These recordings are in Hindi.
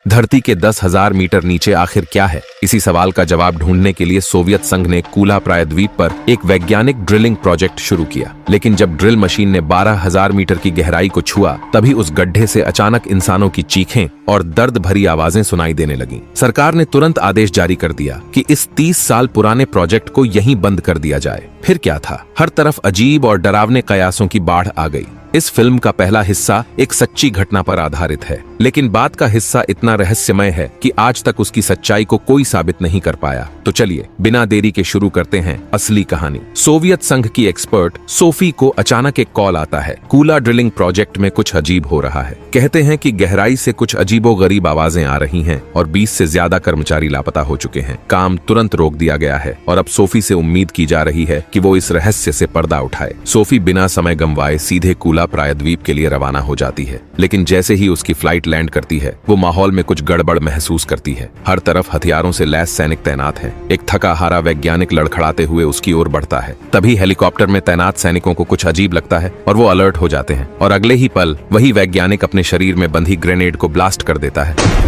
धरती के 10,000 मीटर नीचे आखिर क्या है? इसी सवाल का जवाब ढूंढने के लिए सोवियत संघ ने कूला प्रायद्वीप पर एक वैज्ञानिक ड्रिलिंग प्रोजेक्ट शुरू किया। लेकिन जब ड्रिल मशीन ने 12,000 मीटर की गहराई को छुआ, तभी उस गड्ढे से अचानक इंसानों की चीखें और दर्द भरी आवाजें सुनाई देने लगीं। सरकार ने तुरंत आदेश जारी कर दिया कि इस 30 साल पुराने प्रोजेक्ट को यहीं बंद कर दिया जाए। फिर क्या था? हर तरफ अजीब और डरावने कयासों की बाढ़ आ गई। इस फिल्म का पहला हिस्सा एक सच्ची घटना पर आधारित है, लेकिन बाद का हिस्सा इतना रहस्यमय है कि आज तक उसकी सच्चाई को कोई साबित नहीं कर पाया। तो चलिए बिना देरी के शुरू करते हैं असली कहानी। सोवियत संघ की एक्सपर्ट सोफी को अचानक एक कॉल आता है। कूला ड्रिलिंग प्रोजेक्ट में कुछ अजीब हो रहा है। कहते हैं कि गहराई से कुछ अजीबोगरीब आवाजें आ रही हैं और 20 से ज्यादा कर्मचारी लापता हो चुके हैं। काम तुरंत रोक दिया गया है और अब सोफी से उम्मीद की जा रही है कि वो इस रहस्य से पर्दा उठाए। सोफी बिना समय गंवाए सीधे कूला प्रायद्वीप के लिए रवाना हो जाती है। लेकिन जैसे ही उसकी फ्लाइट लैंड करती है, वो माहौल में कुछ गड़बड़ महसूस करती है। हर तरफ हथियारों से लैस सैनिक तैनात हैं। एक थका हारा वैज्ञानिक लड़खड़ाते हुए उसकी ओर बढ़ता है। तभी हेलीकॉप्टर में तैनात सैनिकों को कुछ अजीब लगता है और वो अलर्ट हो जाते हैं और अगले ही पल वही वैज्ञानिक अपने शरीर में बंधी ग्रेनेड को ब्लास्ट कर देता है।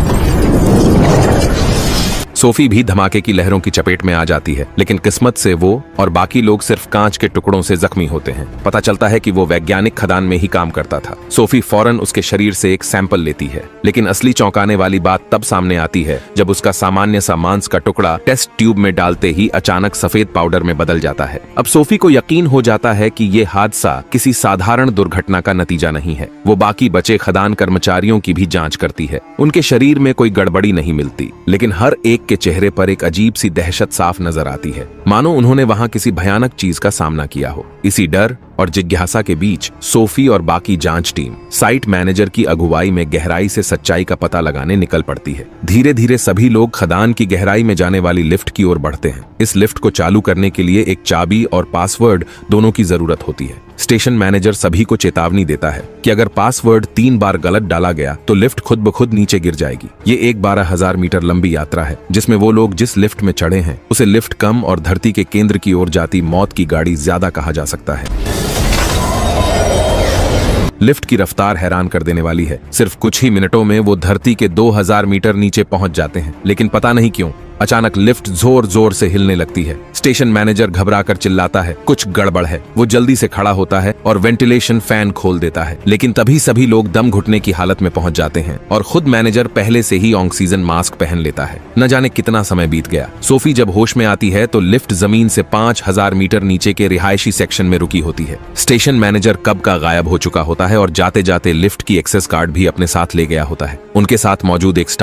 सोफी भी धमाके की लहरों की चपेट में आ जाती है, लेकिन किस्मत से वो और बाकी लोग सिर्फ कांच के टुकड़ों से जख्मी होते हैं। पता चलता है कि वो वैज्ञानिक खदान में ही काम करता था। सोफी फौरन उसके शरीर से एक सैंपल लेती है, लेकिन असली चौंकाने वाली बात तब सामने आती है जब उसका सामान्य सा मांस का टुकड़ा टेस्ट ट्यूब में डालते ही अचानक सफेद पाउडर में बदल जाता है। अब सोफी को यकीन हो जाता है कि ये हादसा किसी साधारण दुर्घटना का नतीजा नहीं है। वो बाकी बचे खदान कर्मचारियों की भी जांच करती है। उनके शरीर में कोई गड़बड़ी नहीं मिलती, लेकिन हर एक के चेहरे पर एक अजीब सी दहशत साफ नजर आती है, मानो उन्होंने वहां किसी भयानक चीज का सामना किया हो। इसी डर और जिज्ञासा के बीच सोफी और बाकी जांच टीम साइट मैनेजर की अगुवाई में गहराई से सच्चाई का पता लगाने निकल पड़ती है। धीरे धीरे सभी लोग खदान की गहराई में जाने वाली लिफ्ट की ओर बढ़ते हैं। इस लिफ्ट को चालू करने के लिए एक चाबी और पासवर्ड दोनों की जरूरत होती है। स्टेशन मैनेजर सभी को चेतावनी देता है कि अगर पासवर्ड 3 बार गलत डाला गया तो लिफ्ट खुद ब खुद नीचे गिर जाएगी। ये एक 12,000 मीटर लंबी यात्रा है, जिसमें वो लोग जिस लिफ्ट में चढ़े हैं उसे लिफ्ट कम और धरती के केंद्र की ओर जाती मौत की गाड़ी ज्यादा कहा जा सकता है। लिफ्ट की रफ्तार हैरान कर देने वाली है। सिर्फ कुछ ही मिनटों में वो धरती के 2,000 मीटर नीचे पहुंच जाते हैं, लेकिन पता नहीं क्यों अचानक लिफ्ट जोर जोर से हिलने लगती है। स्टेशन मैनेजर घबराकर चिल्लाता है, कुछ गड़बड़ है। वो जल्दी से खड़ा होता है और वेंटिलेशन फैन खोल देता है, लेकिन तभी सभी लोग दम घुटने की हालत में पहुंच जाते हैं और खुद मैनेजर पहले से ही ऑक्सीजन मास्क पहन लेता है। न जाने कितना समय बीत गया। सोफी जब होश में आती है तो लिफ्ट जमीन से 5,000 मीटर नीचे के रिहायशी सेक्शन में रुकी होती है। स्टेशन मैनेजर कब का गायब हो चुका होता है और जाते जाते लिफ्ट की एक्सेस कार्ड भी अपने साथ ले गया होता है। उनके साथ मौजूद एक